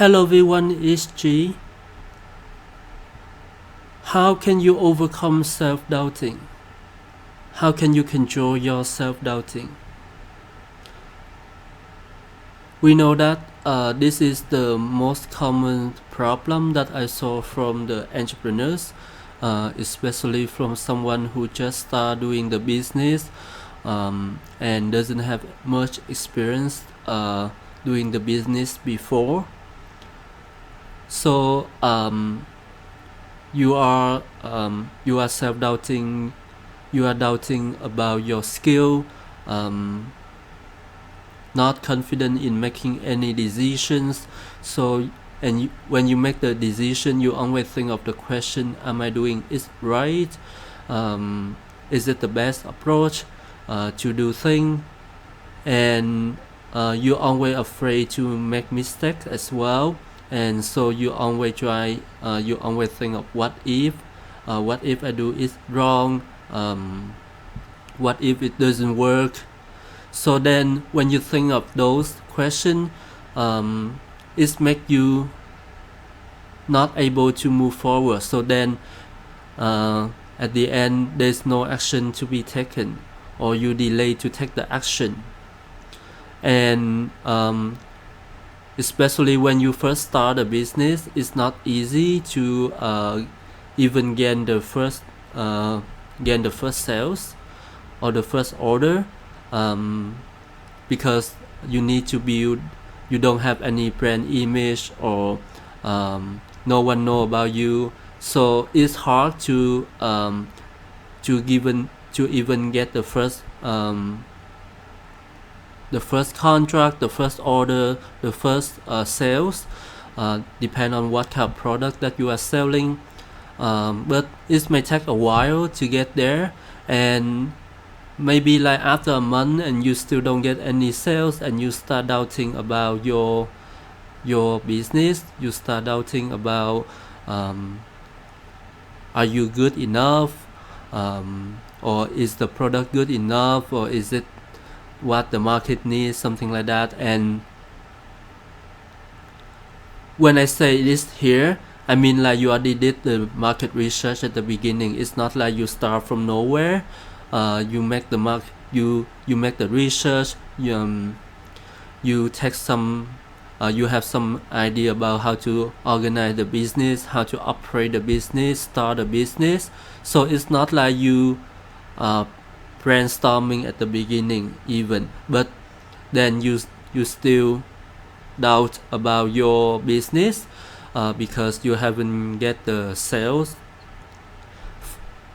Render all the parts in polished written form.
Hello everyone, it's G. How can you overcome self-doubting? How can you control your self-doubting? We know that this is the most common problem that I saw from the entrepreneurs, especially from someone who just started doing the business and doesn't have much experience doing the business before. So you are self-doubting. You are doubting about your skill, not confident in making any decisions. So when you make the decision, you always think of the question: Am I doing it right? Is it the best approach to do things? And you're always afraid to make mistakes as well. And so you always think of what if I do it wrong, what if it doesn't work. So then when you think of those questions, it makes you not able to move forward. So then at the end there's no action to be taken, or you delay to take the action. And especially when you first start a business, it's not easy to even gain the first sales or the first order, because you need to build. You don't have any brand image, or no one know about you, so it's hard to even get the first contract, the first order, the first sales, depend on what kind of product that you are selling, but it may take a while to get there. And maybe like after a month and you still don't get any sales, and you start doubting about your business. You start doubting about are you good enough, or is the product good enough, or is it what the market needs, something like that. And when I say this here, I mean like you already did the market research at the beginning. It's not like you start from nowhere. You make the you make the research. You take some. You have some idea about how to organize the business, how to operate the business, start a business. So it's not like you brainstorming at the beginning even, but then you still doubt about your business because you haven't get the sales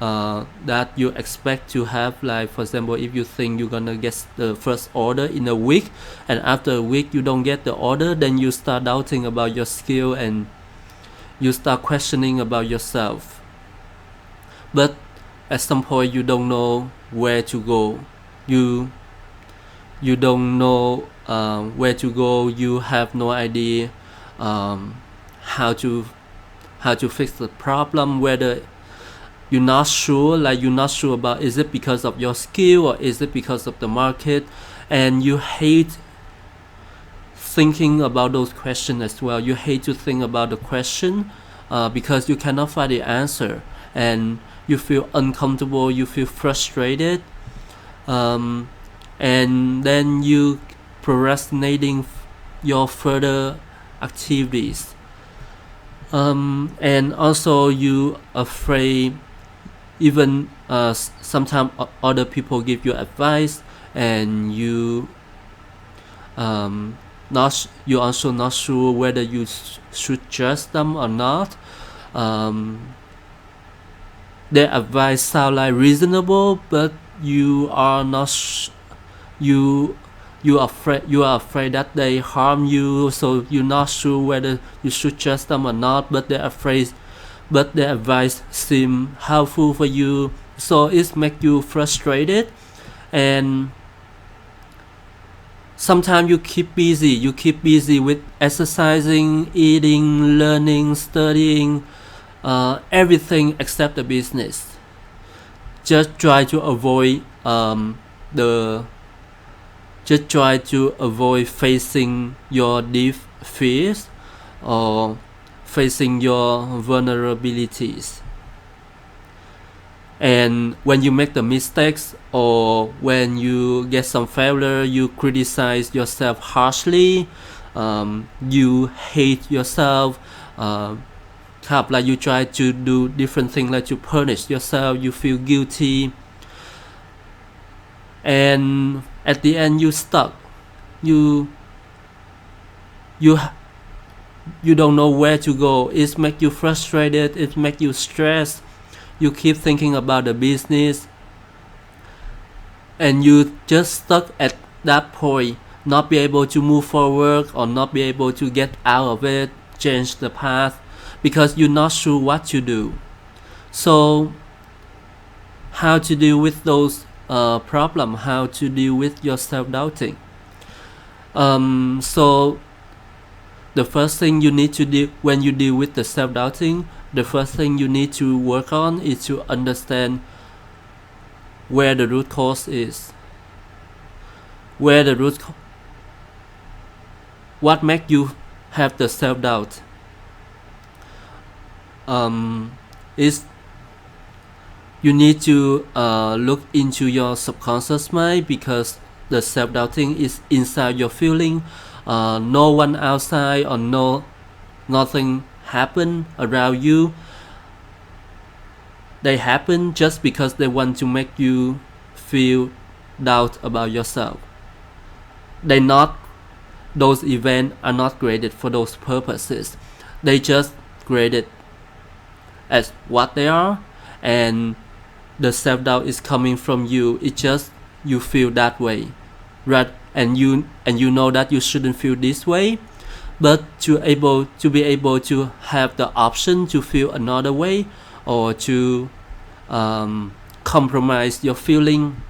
that you expect to have. Like for example, if you think you're gonna get the first order in a week, and after a week you don't get the order, then you start doubting about your skill, and you start questioning about yourself. But at some point you don't know where to go. You don't know where to go. You have no idea how to fix the problem. Whether you're not sure about, is it because of your skill, or is it because of the market? And you hate thinking about those questions as well. You hate to think about the question because you cannot find the answer, and you feel uncomfortable, you feel frustrated, and then you procrastinating your further activities, and also you afraid. Even sometimes other people give you advice, and you you're also not sure whether you should trust them or not. Their advice sound like reasonable, but you are not you are afraid that they harm you, so you're not sure whether you should trust them or not. But their advice seem helpful for you, so it make you frustrated. And sometimes you keep busy with exercising, eating, learning, studying, everything except the business. Just try to avoid facing your deep fears, or facing your vulnerabilities. And when you make the mistakes or when you get some failure, you criticize yourself harshly, you hate yourself, like you try to do different things, like to punish yourself, you feel guilty, and at the end you stuck. You don't know where to go. It make you frustrated, it make you stressed. You keep thinking about the business, and you just stuck at that point, not be able to move forward or not be able to get out of it, change the path, because you're not sure what to do. So how to deal with those problems, how to deal with your self-doubting. So the first thing you need to do when you deal with the self-doubting, the first thing you need to work on is to understand where the root cause is. What makes you have the self-doubt? Is you need to look into your subconscious mind, because the self-doubting is inside your feeling. No one outside or nothing happen around you. They happen just because they want to make you feel doubt about yourself. Those events are not created for those purposes. They just created as what they are, and the self-doubt is coming from you. It's just you feel that way, right? And you know that you shouldn't feel this way, but to be able to have the option to feel another way, or to compromise your feeling,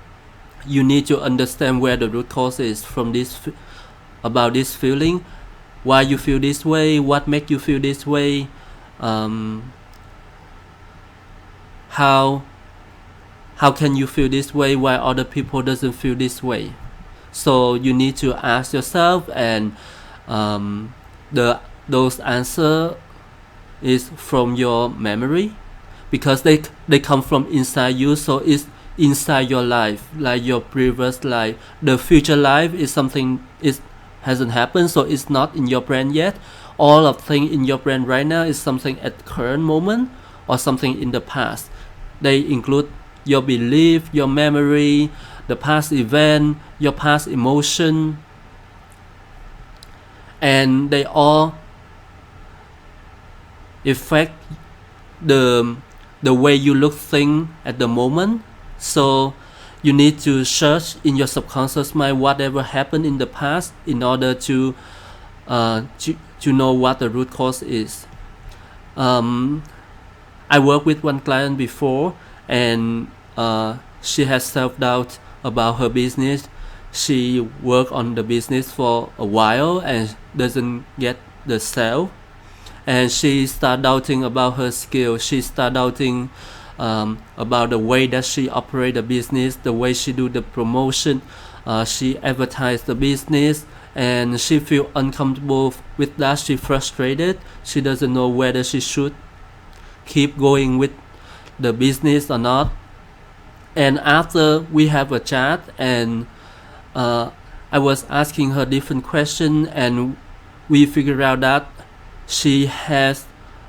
you need to understand where the root cause is from about this feeling, why you feel this way, what makes you feel this way, how can you feel this way while other people doesn't feel this way. So you need to ask yourself, and those answer is from your memory, because they come from inside you. So it's inside your life, like your previous life. The future life is something it hasn't happened, so it's not in your brain yet. All of things in your brain right now is something at current moment or something in the past. They include your belief, your memory, the past event, your past emotion, and they all affect the way you look things at the moment. So you need to search in your subconscious mind whatever happened in the past in order to know what the root cause is. I worked with one client before, and she has self-doubt about her business. She worked on the business for a while and doesn't get the sale, and she start doubting about her skill. She start doubting about the way that she operate the business, the way she do the promotion, she advertise the business, and she feel uncomfortable with that. She frustrated. She doesn't know whether she should keep going with the business or not. And after we have a chat, and I was asking her different questions, and we figured out that she has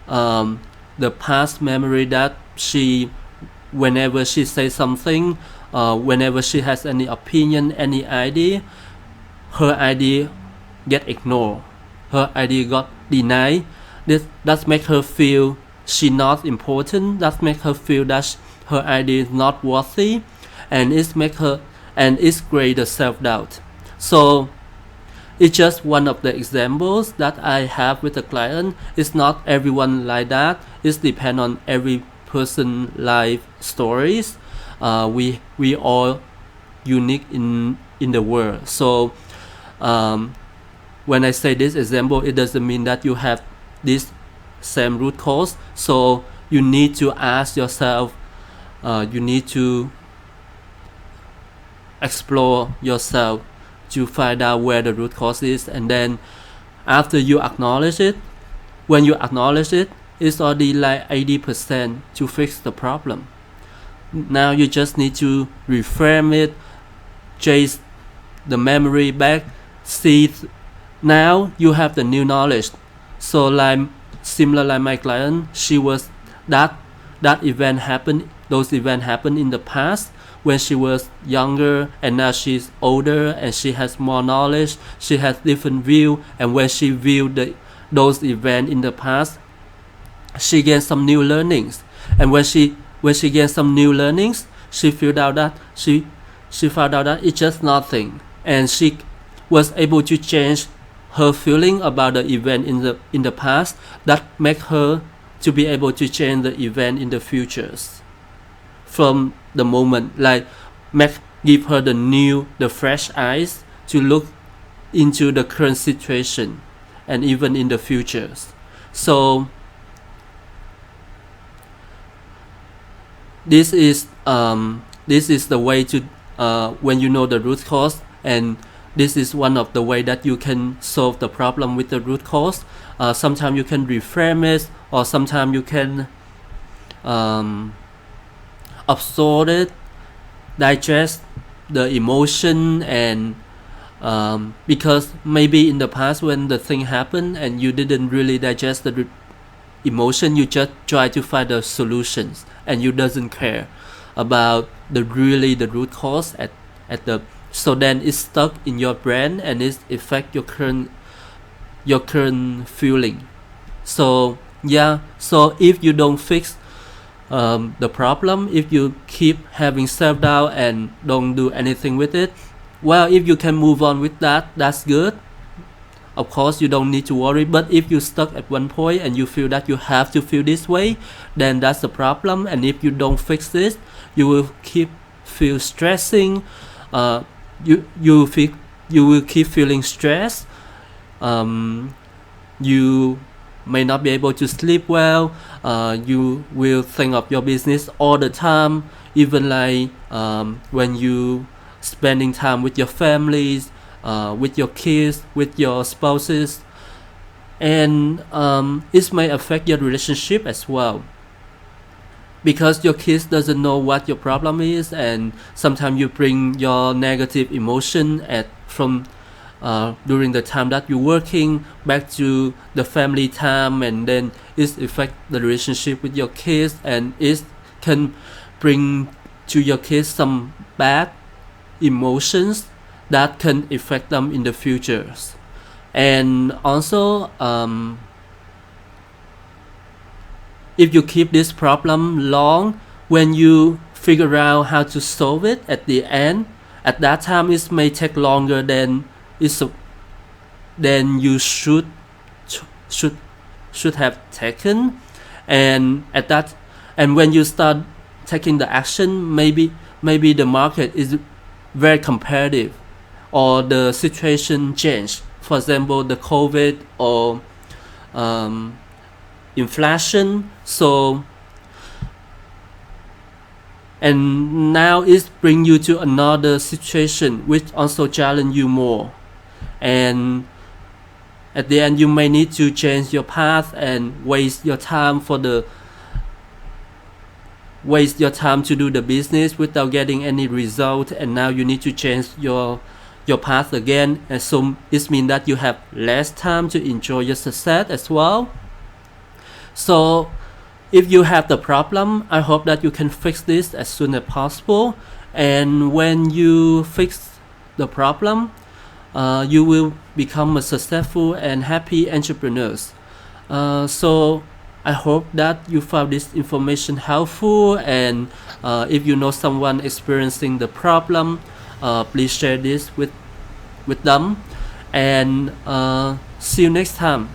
the past memory that whenever she says something, whenever she has any opinion, any idea, her idea get ignored, her idea got denied. That make her feel she not important. That make her feel that her idea is not worthy, and it's create the self-doubt. So it's just one of the examples that I have with a client. It's not everyone like that. It depends on every person life stories. We all unique in the world. So when I say this example, it doesn't mean that you have this same root cause. So you need to ask yourself, you need to explore yourself to find out where the root cause is, and then after you acknowledge it, when you acknowledge it, it's already like 80% to fix the problem. Now you just need to reframe it, chase the memory back, see now you have the new knowledge. So like similar like my client, she was that event happened, those events happened in the past when she was younger, and now she's older and she has more knowledge, she has different view, and when she viewed those events in the past, she gained some new learnings. And when she gained some new learnings, she found out that it's just nothing, and she was able to change her feeling about the event in the past that make her to be able to change the event in the futures from the moment, like give her the fresh eyes to look into the current situation and even in the futures. So this is the way to when you know the root cause, and this is one of the way that you can solve the problem with the root cause. Sometimes you can reframe it, or sometimes you can absorb it, digest the emotion, and because maybe in the past when the thing happened and you didn't really digest the emotion, you just try to find the solutions and you doesn't care about the root cause at the, so then it's stuck in your brain and it affect your current feeling. So yeah, so if you don't fix the problem, if you keep having self-doubt and don't do anything with it, well, if you can move on with that, that's good. Of course, you don't need to worry. But if you're stuck at one point and you feel that you have to feel this way, then that's the problem. And if you don't fix this, you will keep stressing. You will keep feeling stressed. You may not be able to sleep well. You will think of your business all the time, even like when you spending time with your families, with your kids, with your spouses, and it may affect your relationship as well, because your kids doesn't know what your problem is, and sometimes you bring your negative emotion from during the time that you're working back to the family time, and then it affect the relationship with your kids, and it can bring to your kids some bad emotions that can affect them in the future. And also if you keep this problem long, when you figure out how to solve it at the end, at that time it may take longer than you should have taken. And when you start taking the action, maybe the market is very competitive, or the situation change, for example the COVID or inflation. So and now it bring you to another situation which also challenge you more, and at the end you may need to change your path and waste your time to do the business without getting any result, and now you need to change your path again, and so it means that you have less time to enjoy your success as well. So if you have the problem, I hope that you can fix this as soon as possible, and when you fix the problem, you will become a successful and happy entrepreneur. So I hope that you found this information helpful, and if you know someone experiencing the problem, please share this with them, and see you next time.